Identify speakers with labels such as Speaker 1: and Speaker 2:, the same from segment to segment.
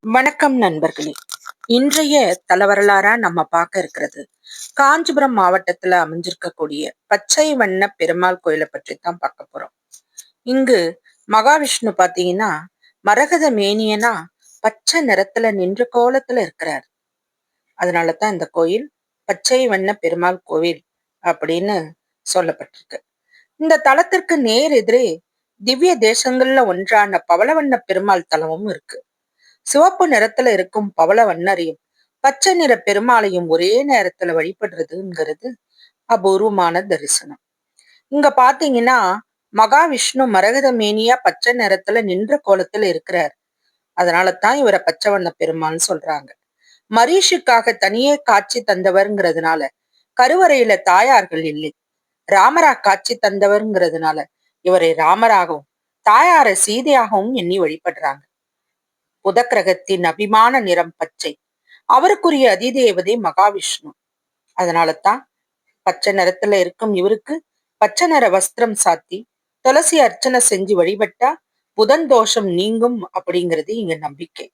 Speaker 1: வணக்கம் நண்பர்களே. இன்றைய தலவரலாறா நம்ம பார்க்க இருக்கிறது காஞ்சிபுரம் மாவட்டத்துல அமைஞ்சிருக்கக்கூடிய பச்சை வண்ண பெருமாள் கோயிலை பற்றி தான் பார்க்க போறோம். இங்கு மகாவிஷ்ணு பாத்தீங்கன்னா மரகத மேனியனா பச்சை நிறத்துல நின்ற கோலத்துல இருக்கிறார். அதனாலதான் இந்த கோயில் பச்சை வண்ண பெருமாள் கோவில் அப்படின்னு சொல்லப்பட்டிருக்கு. இந்த தலத்திற்கு நேர் எதிரே திவ்ய தேசங்கள்ல ஒன்றான பவளவண்ண பெருமாள் தலமும் இருக்கு. சிவப்பு நிறத்துல இருக்கும் பவள வண்ணரையும் பச்சை நிற பெருமாளையும் ஒரே நேரத்துல வழிபடுறதுங்கிறது அபூர்வமான தரிசனம். இங்க பாத்தீங்கன்னா மகாவிஷ்ணு மரகத மேனியா பச்சை நிறத்துல நின்ற கோலத்துல இருக்கிறார். அதனாலதான் இவரை பச்சை வண்ண பெருமாள்னு சொல்றாங்க. மரீஷுக்காக தனியே காட்சி தந்தவர்ங்கிறதுனால கருவறையில தாயார்கள் இல்லை. ராமரா காட்சி தந்தவர்ங்கிறதுனால இவரை ராமராகவும் தாயாரை சீதையாகவும் எண்ணி வழிபடுறாங்க. புதக்கிரகத்தின் அபிமான நிறம் பச்சை. அவருக்குரிய அதிதேவதை மகாவிஷ்ணு. அதனாலதான் பச்சை நிறத்துல இருக்கும் இவருக்கு பச்சை நிற வஸ்திரம் சாத்தி துளசி அர்ச்சனை செஞ்சு வழிபட்டா புதன் தோஷம் நீங்கும் அப்படிங்கிறது இங்க நம்பிக்கை.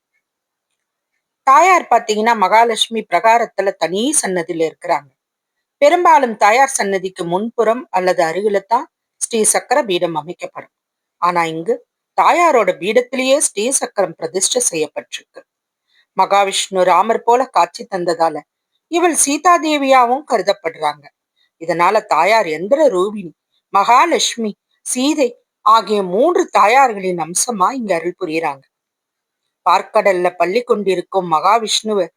Speaker 1: தாயார் பாத்தீங்கன்னா மகாலட்சுமி பிரகாரத்துல தனி சன்னதியில இருக்கிறாங்க. பெரும்பாலும் தாயார் சன்னதிக்கு முன்புறம் அல்லது அருகில தான் ஸ்ரீ சக்கர பீடம் அமைக்கப்படும். ஆனா இங்கு தாயாரோட பீடத்திலேயே ஸ்ரீ சக்கரம் பிரதிஷ்டை செய்யப்பட்டிருக்கு. மகாவிஷ்ணு ராமர் போல காட்சி தந்ததால இவள் சீதாதேவியாவும் கருதப்படுறாங்க. இதனால தாயார் எந்திர ரூபிணி, மகாலட்சுமி, சீதை ஆகிய 3 தாயார்களின் அம்சமா இங்க அருள் புரியுறாங்க. பார்க்கடல்ல பள்ளி கொண்டிருக்கும் மகாவிஷ்ணுவ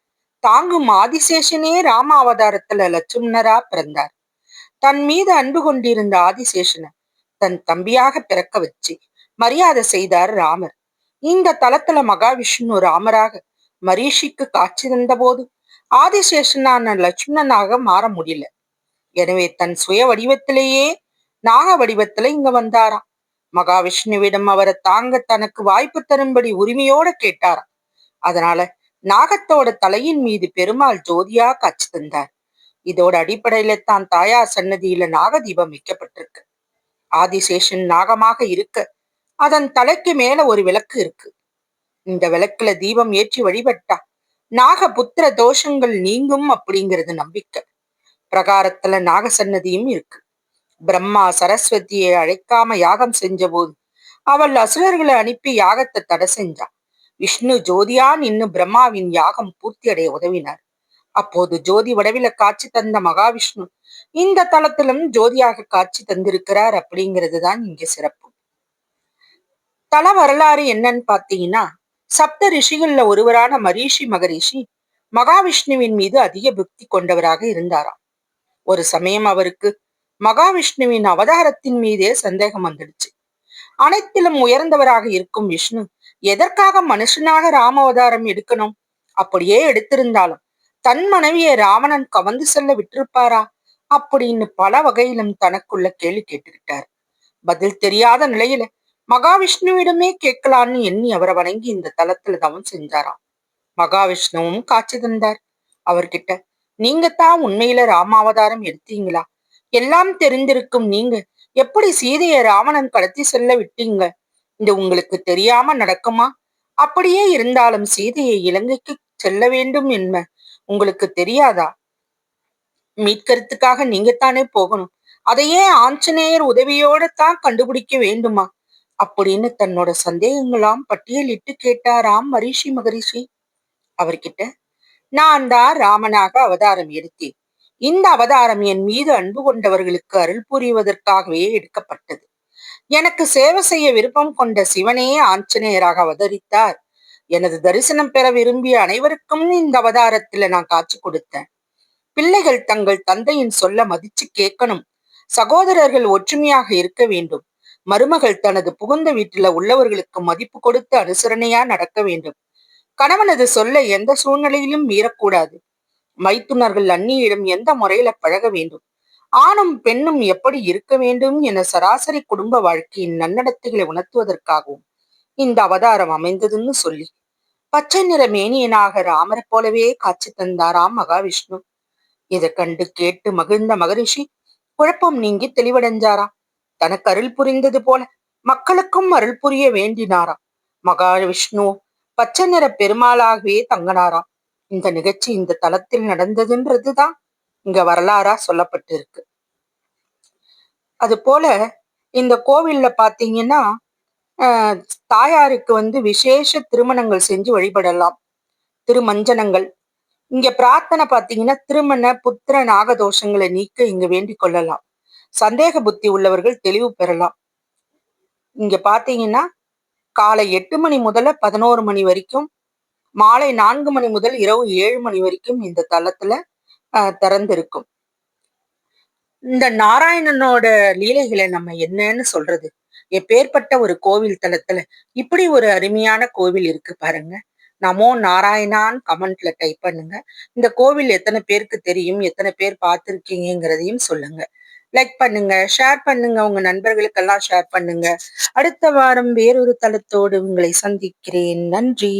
Speaker 1: தாங்கும் ஆதிசேஷனே ராம அவதாரத்துல லட்சுமணரா பிறந்தார். தன் மீது அன்பு கொண்டிருந்த ஆதிசேஷனை தன் தம்பியாக பிறக்க வச்சு மரியாதை செய்தார் ராமர். இந்த தலத்துல மகாவிஷ்ணு ராமராக மரீஷிக்கு காட்சி தந்த போது ஆதிசேஷனான லட்சுமணனாக மாற முடியல. எனவே தன் சுய வடிவத்திலேயே நாக வடிவத்துல இங்க வந்தாராம். மகாவிஷ்ணுவிடம் அவரை தாங்க தனக்கு வாய்ப்பு தரும்படி உரிமையோட கேட்டாராம். அதனால நாகத்தோட தலையின் மீது பெருமாள் ஜோதியா காட்சி தந்தார். இதோட அடிப்படையில தான் தாயார் சன்னதியில நாகதீபம் வைக்கப்பட்டிருக்கு. ஆதிசேஷன் நாகமாக இருக்க அதன் தலைக்கு மேல ஒரு விளக்கு இருக்கு. இந்த விளக்குல தீபம் ஏற்றி வழிபட்டா நாக புத்திர தோஷங்கள் நீங்கும் அப்படிங்கிறது நம்பிக்கை. பிரகாரத்துல நாக சன்னதியும் இருக்கு. பிரம்மா சரஸ்வதியை அழைக்காம யாகம் செஞ்ச போது அவள் அசுரர்களை அனுப்பி யாகத்தை தடை செஞ்சா. விஷ்ணு ஜோதியா நின்னு பிரம்மாவின் யாகம் பூர்த்தி அடைய உதவினார். அப்போது ஜோதி வடிவில காட்சி தந்த மகாவிஷ்ணு இந்த தலத்திலும் ஜோதியாக காட்சி தந்திருக்கிறார் அப்படிங்கிறது தான் இங்க சிறப்பு. தல வரலாறு என்னன்னு பாத்தீங்கன்னா, சப்த ரிஷிகள்ல ஒருவரான மரீஷி மகரிஷி மகாவிஷ்ணுவின் மீது அதிக பக்தி கொண்டவராக இருந்தாராம். ஒரு சமயம் அவருக்கு மகாவிஷ்ணுவின் அவதாரத்தின் மீதே சந்தேகம் வந்துடுச்சு. அனைத்திலும் உயர்ந்தவராக இருக்கும் விஷ்ணு எதற்காக மனுஷனாக ராம அவதாரம் எடுக்கணும்? அப்படியே எடுத்திருந்தாலும் தன் மனைவியை ராவணன் கவர்ந்து செல்ல விட்டிருப்பாரா அப்படின்னு பல வகையிலும் தனக்குள்ள கேள்வி கேட்டுக்கிட்டார். பதில் தெரியாத நிலையில மகாவிஷ்ணுவிடமே கேட்கலான்னு எண்ணி அவரை வணங்கி இந்த தலத்துல தவம் செஞ்சாராம். மகாவிஷ்ணுவும் காட்சி தந்தார். அவர்கிட்ட, நீங்க தான் உண்மையில ராமாவதாரம் எடுத்தீங்களா? எல்லாம் தெரிந்திருக்கும் நீங்க எப்படி சீதைய ராவணன் கடத்தி செல்ல விட்டீங்க? இது உங்களுக்கு தெரியாம நடக்குமா? அப்படியே இருந்தாலும் சீதையை இலங்கைக்கு செல்ல வேண்டும் என்ன உங்களுக்கு தெரியாதா? மீட்கறதுக்காக நீங்கத்தானே போகணும். அதையே ஆஞ்சநேயர் உதவியோட தான் கண்டுபிடிக்க வேண்டுமா அப்படின்னு தன்னோட சந்தேகங்களாம் பட்டியலிட்டு கேட்டாராம் மரிஷி மகரிஷி. அவர்கிட்ட, நான் தான் ராமனாக அவதாரம் எடுத்தேன். இந்த அவதாரம் என் மீது அன்பு கொண்டவர்களுக்கு அருள் புரிவதற்காகவே எடுக்கப்பட்டது. எனக்கு சேவை செய்ய விருப்பம் கொண்ட சிவனே ஆஞ்சநேயராக அவதரித்தார். எனது தரிசனம் பெற விரும்பிய அனைவருக்கும் இந்த அவதாரத்துல நான் காட்சி கொடுத்தேன். பிள்ளைகள் தங்கள் தந்தையின் சொல்ல மதிச்சு கேட்கணும். சகோதரர்கள் ஒற்றுமையாக இருக்க வேண்டும். மருமகள் தனது புகுந்த வீட்டுல உள்ளவர்களுக்கு மதிப்பு கொடுத்து அனுசரணையா நடக்க வேண்டும். கணவனது சொல்ல எந்த சூழ்நிலையிலும் மீறக்கூடாது. மைத்துனர்கள் அந்நியிடம் எந்த முறையில பழக வேண்டும், ஆணும் பெண்ணும் எப்படி இருக்க வேண்டும் என சராசரி குடும்ப வாழ்க்கையின் நன்னடத்தைகளை உணர்த்துவதற்காகவும் இந்த அவதாரம் அமைந்ததுன்னு சொல்லி பச்சை நிற மேனியனாக ராமரை போலவே காட்சி தந்தாராம் மகாவிஷ்ணு. இதை கண்டு கேட்டு மகிழ்ந்த மகரிஷி குழப்பம் நீங்கி தெளிவடைஞ்சாராம். தனக்கு அருள் புரிந்தது போல மக்களுக்கும் அருள் புரிய வேண்டினாராம். மகாவிஷ்ணு பச்சை நிற பெருமாளாகவே தங்கினாராம். இந்த நிகழ்ச்சி இந்த தலத்தில் நடந்ததுன்றதுதான் இங்க வரலாறா சொல்லப்பட்டு இருக்கு. அது போல இந்த கோவில்ல பாத்தீங்கன்னா தாயாருக்கு விசேஷ திருமணங்கள் செஞ்சு வழிபடலாம். திருமஞ்சனங்கள் இங்க பிரார்த்தனை பாத்தீங்கன்னா திருமண புத்திர நாகதோஷங்களை நீக்க இங்க வேண்டிக் கொள்ளலாம். சந்தேக புத்தி உள்ளவர்கள் தெளிவு பெறலாம். இங்க பாத்தீங்கன்னா காலை 8 மணி முதல்ல 11 மணி வரைக்கும், மாலை 4 மணி முதல் இரவு 7 மணி வரைக்கும் இந்த தலத்துல திறந்திருக்கும். இந்த நாராயணனோட லீலைகளை நம்ம என்னன்னு சொல்றது? எப்பேற்பட்ட ஒரு கோவில் தலத்துல இப்படி ஒரு அருமையான கோவில் இருக்கு பாருங்க. நமோ நாராயணான்னு கமெண்ட்ல டைப் பண்ணுங்க. இந்த கோவில் எத்தனை பேருக்கு தெரியும், எத்தனை பேர் பார்த்திருக்கீங்கிறதையும் சொல்லுங்க. லைக் பண்ணுங்க, ஷேர் பண்ணுங்க, உங்க நண்பர்களுக்கெல்லாம் ஷேர் பண்ணுங்க. அடுத்த வாரம் வேறொரு தலத்தோடு உங்களை சந்திக்கிறேன். நன்றி.